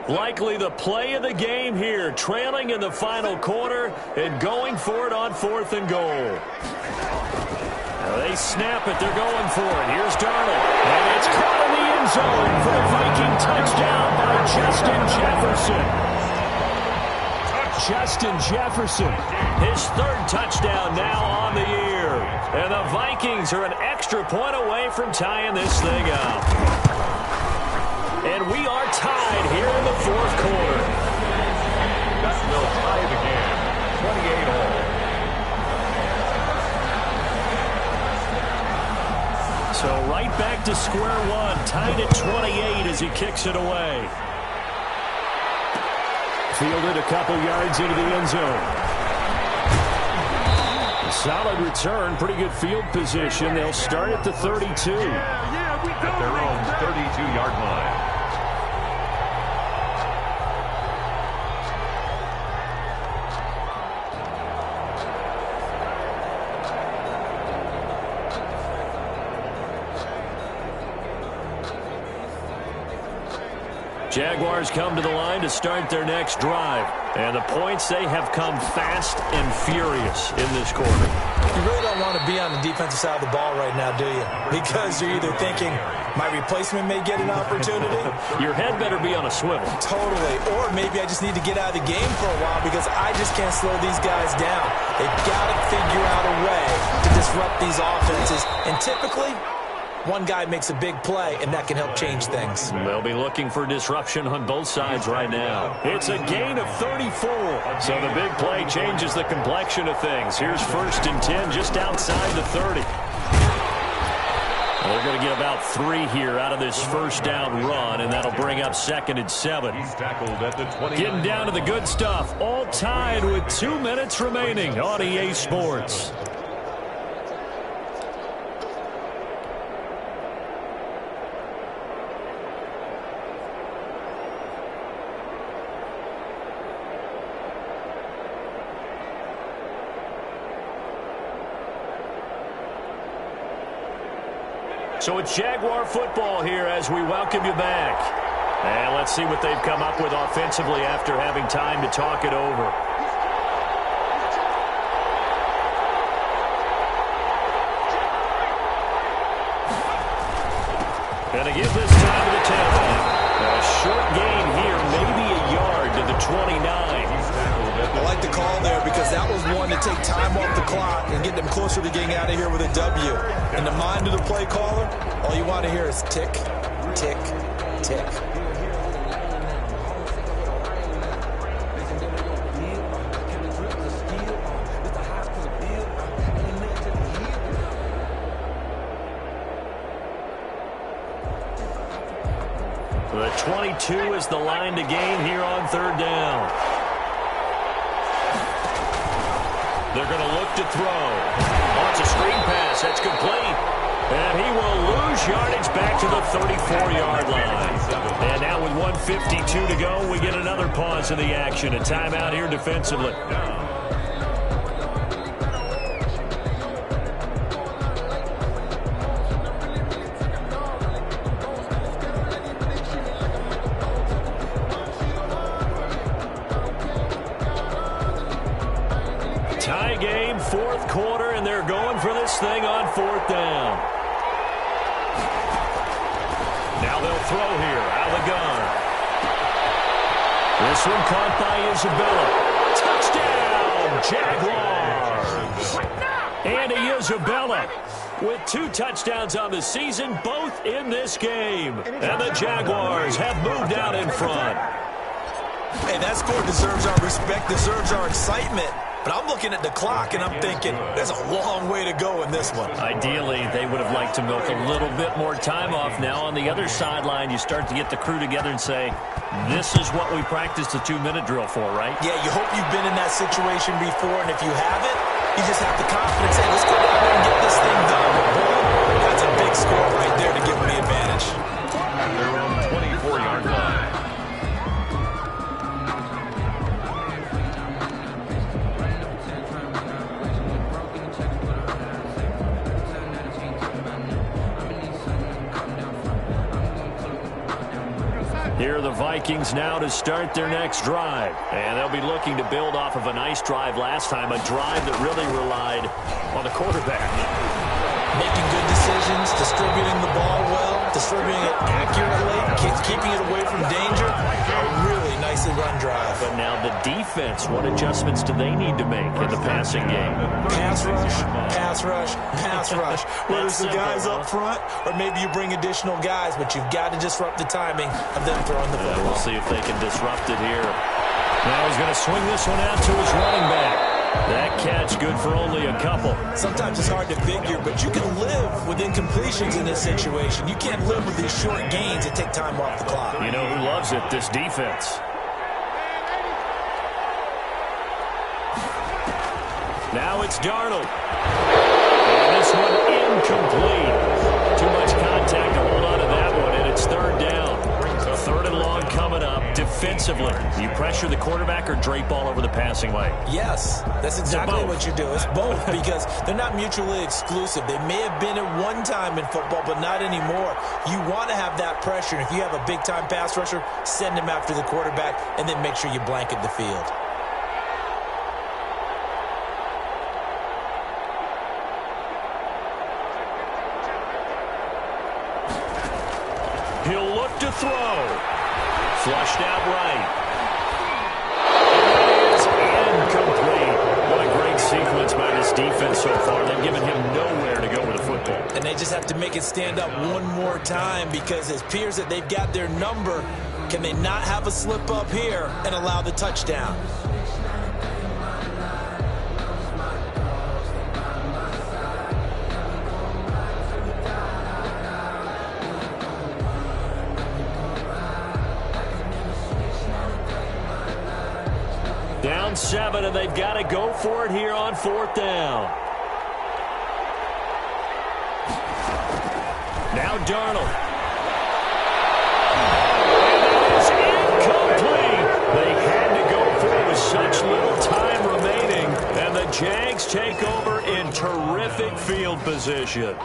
Likely the play of the game here, trailing in the final quarter and going for it on 4th and goal. Now they snap it, they're going for it. Here's Darnold, and it's caught in the end zone for the Viking touchdown by Justin Jefferson. Justin Jefferson, his 3rd touchdown now on the year. And the Vikings are an extra point away from tying this thing up. And we are tied here in the 4th quarter. That will tie the game, 28 all. So right back to square one, tied at 28 as he kicks it away. Fielded a couple yards into the end zone. Solid return, pretty good field position. They'll start at the 32. At their own 32-yard line. Jaguars come to the line to start their next drive. And the points, they have come fast and furious in this quarter. You really don't want to be on the defensive side of the ball right now, do you? Because you're either thinking, my replacement may get an opportunity. Your head better be on a swivel. Totally. Or maybe I just need to get out of the game for a while because I just can't slow these guys down. They've got to figure out a way to disrupt these offenses. And typically, one guy makes a big play, and that can help change things. They'll be looking for disruption on both sides right now. It's a gain of 34. So the big play changes the complexion of things. Here's 1st and 10 just outside the 30. They're going to get about 3 here out of this first down run, and that'll bring up 2nd and 7. He's tackled at the 29. Getting down to the good stuff. All tied with 2 minutes remaining on EA Sports. So it's Jaguar football here as we welcome you back. And let's see what they've come up with offensively after having time to talk it over. And again this time to the 10. A short gain here, maybe a yard to the 29. I like the call there because that was one to take time off the clock and get them closer to getting out of here with a W. In the mind of the play caller, all you want to hear is tick, tick, tick. The 22 is the line to gain here on 3rd down. They're going to look to throw. Wants a screen pass. That's complete. And he will lose yardage back to the 34-yard line. And now with 1:52 to go, we get another pause in the action. A timeout here defensively. Tie game, 4th quarter, and they're going for this thing on 4th down. Now they'll throw here, out of the gun. This one caught by Isabella. Touchdown, Jaguars! Andy Isabella with 2 touchdowns on the season, both in this game. And the Jaguars have moved out in front. Hey, that score deserves our respect, deserves our excitement. But I'm looking at the clock, and I'm thinking, there's a long way to go in this one. Ideally, they would have liked to milk a little bit more time off. Now, on the other sideline, you start to get the crew together and say, this is what we practiced the 2-minute drill for, right? Yeah, you hope you've been in that situation before, and if you haven't, you just have the confidence, hey, let's go down there and get this thing done. Boom, that's a big score right there to give them the advantage. At their own 24-yard line. Here are the Vikings now to start their next drive. And they'll be looking to build off of a nice drive last time, a drive that really relied on the quarterback. Making good decisions, distributing the ball well, distributing it accurately, keeping it away from danger. A really nicely run drive. But now the defense, what adjustments do they need to make in the passing game? Pass rush, pass rush, pass rush. Whether it's the guys up front or maybe you bring additional guys, but you've got to disrupt the timing of them throwing the football. We'll see if they can disrupt it here. Now he's going to swing this one out to his running back. That catch good for only a couple. Sometimes it's hard to figure, but you can live with incompletions in this situation. You can't live with these short gains that take time off the clock. You know who loves it? This defense. Now it's Darnold. And this one incomplete. Too much contact to hold on to that one, and it's 3rd down. 3rd and long coming up. Defensively, you pressure the quarterback or drape all over the passing lane? Yes, that's exactly what you do. It's both because they're not mutually exclusive. They may have been at one time in football, but not anymore. You want to have that pressure. And if you have a big-time pass rusher, send him after the quarterback and then make sure you blanket the field. throw. Flushed out right. And it is incomplete. What a great sequence by this defense so far. They've given him nowhere to go with the football. And they just have to make it stand up one more time because it appears that they've got their number. Can they not have a slip up here and allow the touchdown? Down 7, and they've got to go for it here on 4th down. Now Darnold. And that is incomplete. They had to go for it with such little time remaining, and the Jags take over in terrific field position.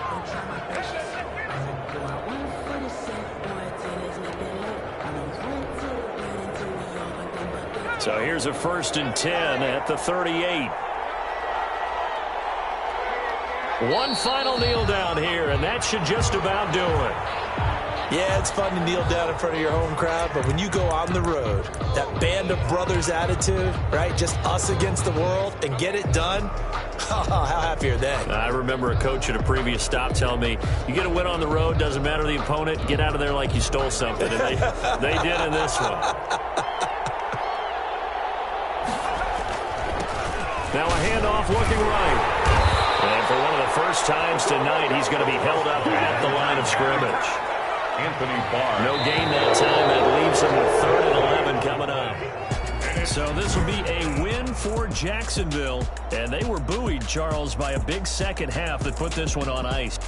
So here's a 1st and 10 at the 38. One final kneel down here, and that should just about do it. Yeah, it's fun to kneel down in front of your home crowd, but when you go on the road, that band of brothers attitude, right, just us against the world, and get it done, how happy are they? I remember a coach at a previous stop telling me, you get a win on the road, doesn't matter the opponent, get out of there like you stole something, and they did in this one. Now a handoff looking right. And for one of the first times tonight, he's going to be held up at the line of scrimmage. Anthony Barr. No gain that time. That leaves him with 3rd and 11 coming up. So this will be a win for Jacksonville. And they were buoyed, Charles, by a big second half that put this one on ice.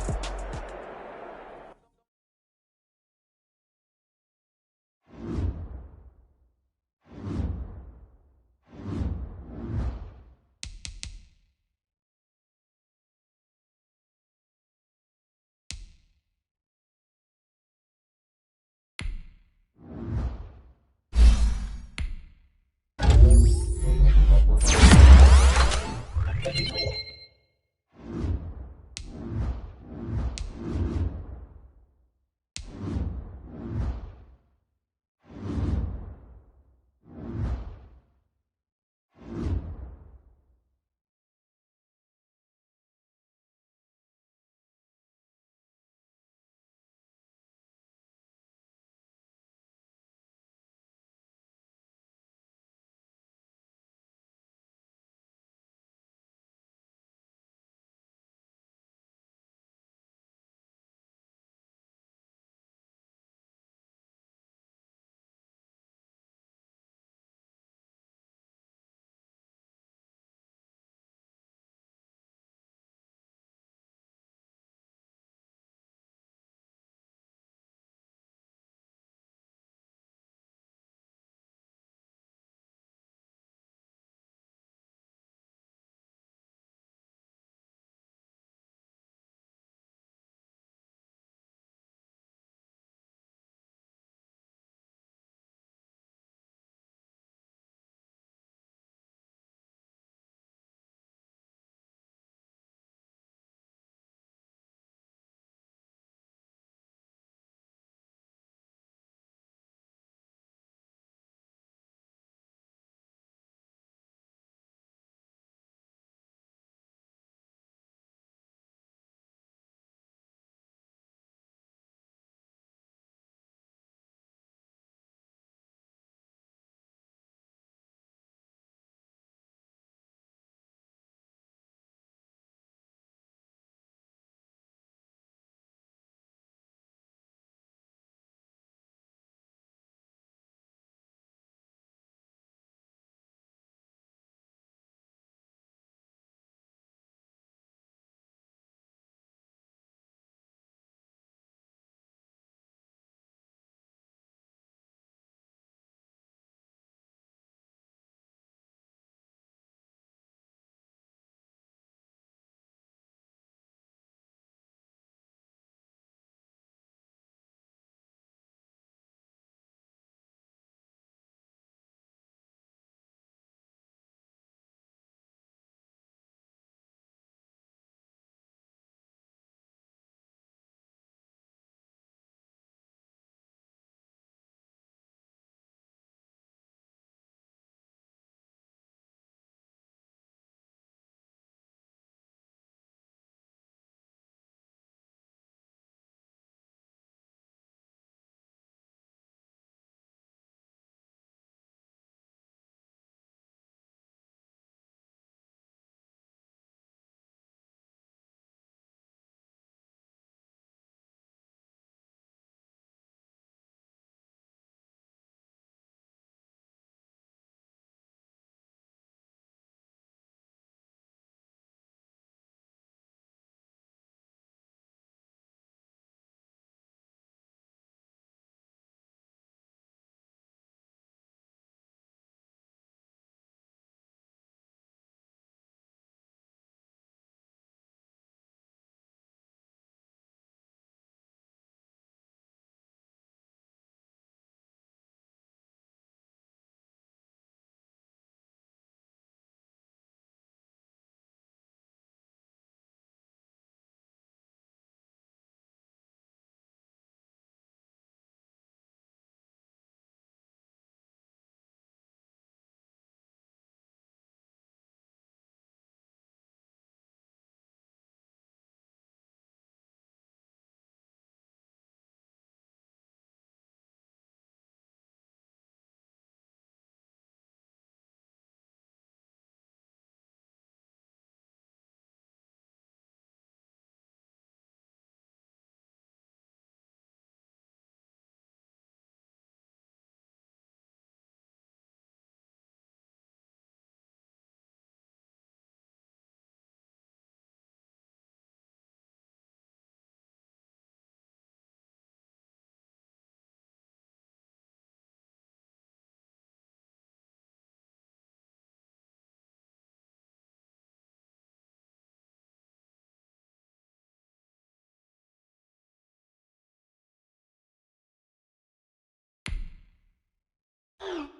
10.